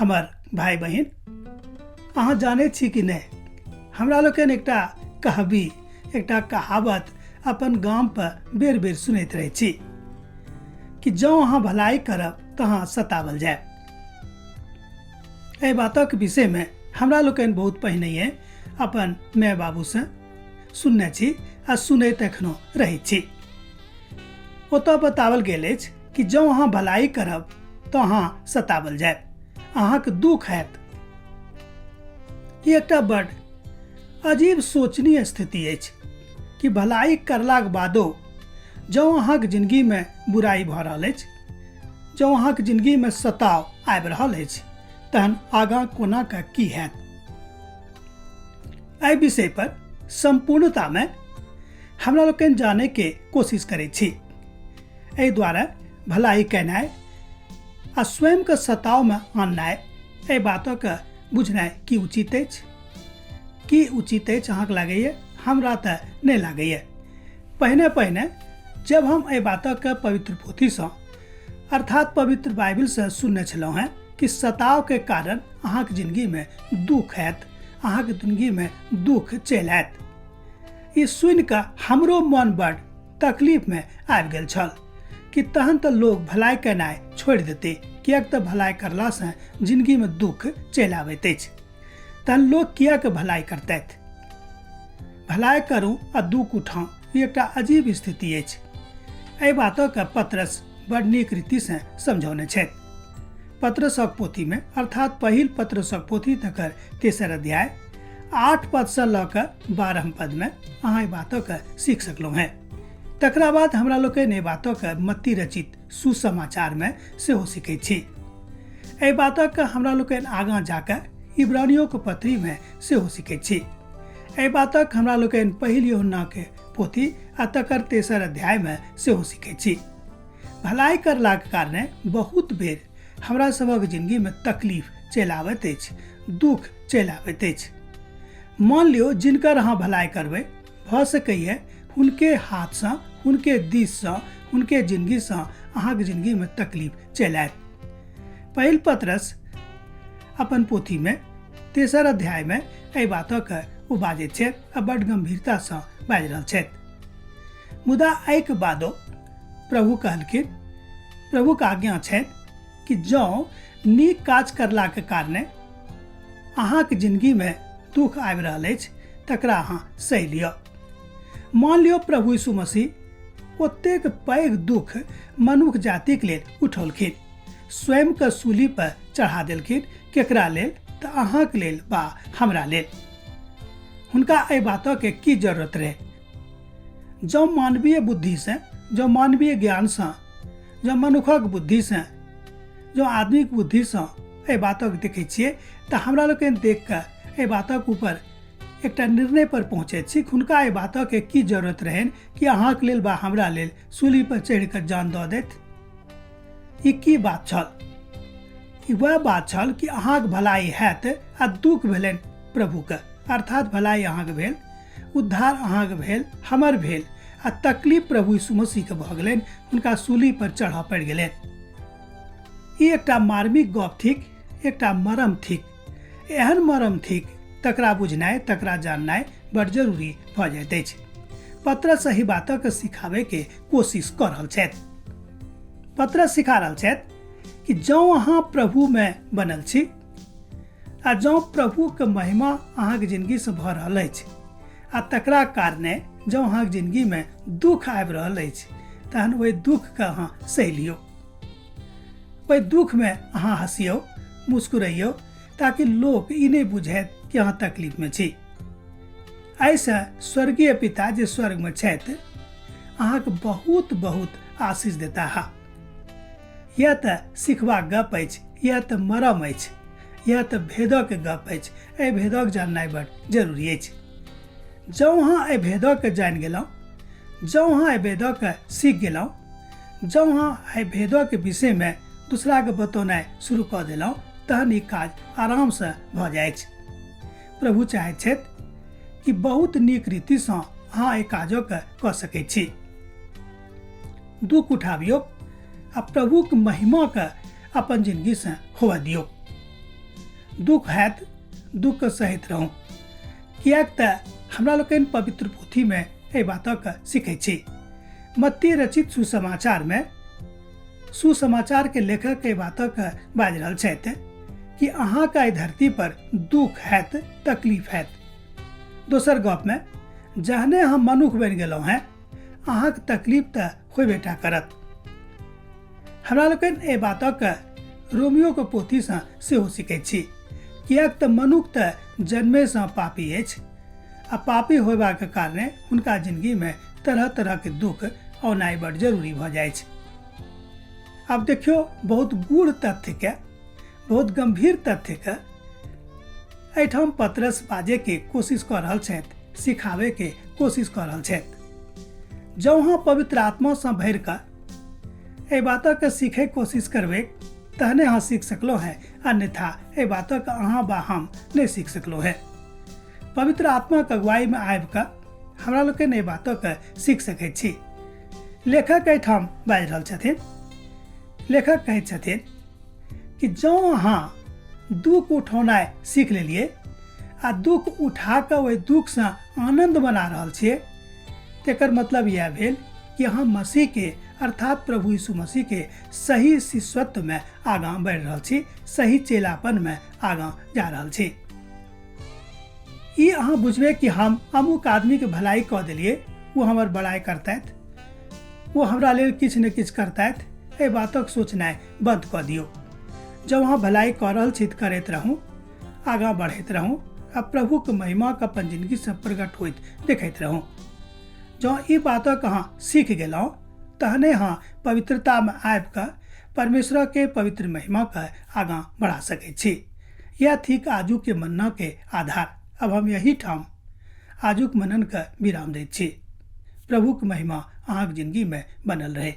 हमर भाई बहन, अहाँ जाने छी कि नहीं, हमरा लोकन एकटा कहबी, एकटा कहावत अपन गाम पर बेर बेर सुनैत रहे छी कि जँ अहाँ भलाई करब तहाँ सतावल जाए। एहि बातक विषय में हमरा लोकन बहुत पहिने अपन माय बाबू से सुनने छी आ सुनैत एखनो रही छी। ओतऽ बतावल गेल अछि कि जँ अहाँ भलाई करब तऽ अहाँ सतावल जाए, अहाँके दुख हैत। ई एकटा बड़ अजीब सोचनीय स्थिति अछि कि भलाई करलाक बादो जँ अहाँके जिंदगी में बुराई भऽ रहल अछि, जँ अहाँके जिंदगी में सताव आबि रहल अछि, तहन आगाँ कोना के की हैत। एहि विषय पर संपूर्णता में हमरा लोकन जाने के कोशिश करै छी। एहि दुआरे भलाई केनाइ आ स्वयं के सताव में आननाइ, एहि बातक बुझनाइ की उचित अछि, की उचित अछि अहाँके लागैए? हमरा तऽ नहि लागैए। पहिने जब हम एहि बातक पवित्र पोथी से अर्थात पवित्र बाइबल से सुनने छलहुँ हैं कि सताव के कारण अहाँके जिंदगी में दुख हैत, अहाँके जिंदगी में दुख चलि आयत, ई सुनि कऽ हमरो मन बड़ तकलीफ में आबि गेल छल कि तहन तऽ लोग भलाई केनाइ छोड़ि देतै, किएक तऽ भलाई करला से जिंदगी में दुख चलि आबैत अछि, तहन लोग किएक भलाई करतैथ। भलाई करूँ आ दुख उठाऊँ, ई एकटा अजीब स्थिति अछि। एहि बातक पतरस बड़ नीक रीति से समझौने छथि। पतरसक पोथी में अर्थात पहिल पतरसक पोथी तकर 3 अध्याय 8 पद से लऽ कऽ 12 पद में अहाँ एहि बातक सीख सकलहुँ हैं। तकरा बाद हमरा लोकनि एहि बातक मत्ती रचित सुसमाचार में सेहो सीखै छी। एहि बातक हमरा लोकनि आगाँ जाकऽ इब्रानियों के पत्री में सेहो सीखै छी। एहि बातक हमरा लोकनि पहिल यूहन्ना के पोथी आ तकर 3 अध्याय में सेहो सीखै छी। भलाई करलाक कारणे बहुत बेर हमरा सभक जिंदगी में तकलीफ चलि आबैत अछि, दुख चलि आबैत अछि। मान लियो जिनकर अहाँ भलाई करबै, भऽ सकैए हुनके हाथ से, हुनके दिस से, हुनके जिंदगी से अहाँके जिंदगी में तकलीफ चलि आयत। पहिल पतरस अपन पोथी में 3 अध्याय में एहि बातक ओ बाजैत छथि आ बड़ गंभीरता से बाजि रहल छथि। मुदा एहिके बादो प्रभु कहलखिन, प्रभु के आज्ञा छनि कि जँ नीक काज करलाक कारणे अहाँके जिंदगी में दुख आबि रहल अछि, तकरा अहाँ सहि लिअ। मान लियो प्रभु यीशु मसीह ओतेक पैघ दुख मनुष्य जातिक लेल उठौलखिन, स्वयं के सूली पर चढ़ा देलखिन, केकरा लेल? तऽ अहाँके लेल बा हमरा लेल। हुनका एहि बातक की जरूरत रहे? जँ मानवीय बुद्धि से, जँ मानवीय ज्ञान से, जँ मनुखक बुद्धि से, जँ आदमिक बुद्धि से एहि बातक देखै छियै तऽ हमरा लोकनि देख कऽ एहि बातक ऊपर एकटा निर्णय पर पहुँचे छी। हुनका एहि बातक की जरूरत रहनि कि अहाँके लेल बा हमरा लेल सूली पर चढ़ि कऽ जान दऽ देत? ई की बात छल? ई वह बात छल कि अहाँके भलाई हैत आ दुख भेलनि प्रभुके, अर्थात भलाई अहाँके भेल, उद्धार अहाँके भेल, हमर भेल, आ तकलीफ प्रभु यीशु मसीह के भऽ गेलनि, हुनका सूली पर चढ़ऽ पड़ि गेलनि। ई एकटा मार्मिक गप थिक, एकटा मरम थिक। एहन मरम थिक तकरा बुझनाइ, तकरा जाननाइ बड़ जरूरी भऽ जाइत अछि। पतरस एहि बातक सिखाबै के कोशिश कऽ रहल छथि। पतरस सिखा रहल छथि कि जँ अहाँ प्रभु में बनल छी आ जँ प्रभु के महिमा अहाँके जिंदगी से भऽ रहल अछि आ तकरा कारणे जँ अहाँके जिंदगी में दुख आबि रहल अछि, तहन ओहि दुख के अहाँ सहि लियौ। ओहि दुख में अहाँ हंसियौ, मुस्कुराइयौ, ताकि लोग ई नहीं बुझैत कि अहाँ तकलीफ में छी। ऐसे स्वर्गीय पिता जे स्वर्ग में छथि अहाँके बहुत बहुत आशीष देता है। यह तऽ सिखबाक गप अछि, यह तऽ मरम अछि, यह तऽ भेदक गप अछि। एहि भेदक जाननाइ बड़ जरूरी अछि। जँ अहाँ एहि भेदक जानि गेलहुँ, जँ अहाँ एहि भेदक सीख गेलहुँ, जँ अहाँ एहि भेदक विषय में दूसरा के बतौनाइ शुरू कऽ देलहुँ, तहन ई काज आराम से भऽ जाइ छै। प्रभु चाहैत छथि कि बहुत नीक रीति से अहाँ एहि काजक कऽ सकैत छी। दुख उठाबियौ आ प्रभु के महिमा के अपन जिंदगी से होवा दियौ। दुख हैत दुख सहित रहूं, कियाक त हमरा लोकनि पवित्र पोथी में एहि बातक सीखै छी। मत्ती रचित सुसमाचार में सुसमाचार के लेखक एहि बातक बाजि रहल छथि कि अहाँके एहि धरती पर दुख हैत, तकलीफ हैत। दोसर गप में जहने हम मनुष्य बनि गेलहुँ हैं, अहाँके तकलीफ तऽ होबे टा करत। हमरा लोकनि एहि बातक रोमियो के पोथी से सेहो सीखै छी, कियाक तऽ मनुष्य तऽ जन्मे से पापी अछि आ पापी होबाक कारणे हुनका जिंदगी में तरह तरह के दुख औनाइ बड़ जरूरी भ जाइ छै। अब देखियो बहुत गूढ़ तथ्य के, बहुत गंभीर तथ्य के एहिठाम पतरस बाजे के कोशिश कर रहल छथि, सिखावे के कोशिश कर रहल छथि। जब अहाँ पवित्र आत्मा से भरि कऽ एहि बातक सीखे कोशिश करबै तहने अहाँ सीख सकलो है, अन्यथा एहि बातक अहाँ बा हम नहीं सीख सकलो है। पवित्र आत्मा के अगुवाई में आबि कऽ हमरा लोकनि एहि बातक सीख सकै छी। लेखक एहिठाम बाजि रहल छथिन, लेखक कहै छथिन कि जँ अहाँ दुख उठौनाइ सीख लेलिए आ दुख उठा कऽ ओहि दुख से आनंद बना रहल छियै, तेकर मतलब यह भेल कि अहाँ मसीह के अर्थात प्रभु यीशु मसीह के सही शिष्यत्व में आगाँ बढ़ि रहल छी, सही चेलापन में आगाँ जा रहल छी। ई अहाँ बुझबे कि हम अमुक आदमी के भलाई कऽ देलिए, वो हमर बड़ाई करतैथ, वो हमरा लेल किछु ने किछु करतैथ, एहि बातक सोचनाइ बंद कऽ दियौ। जब अहाँ भलाई कऽ रहल छी करैत रहूँ, आगाँ बढ़ैत रहूँ आ प्रभु के महिमा के अपन जिंदगी से प्रकट होइत देखैत रहूँ। जँ ई बातक अहाँ सीख गेलहुँ तहने अहाँ पवित्रता में आबि कऽ परमेश्वर के पवित्र महिमा के आगाँ बढ़ा सकै छी। यह थिक आजू के मनना के आधार। अब हम यही ठाम आजुक मनन के विराम दैत छी। प्रभु के महिमा अहाँक जिंदगी में बनल रहे।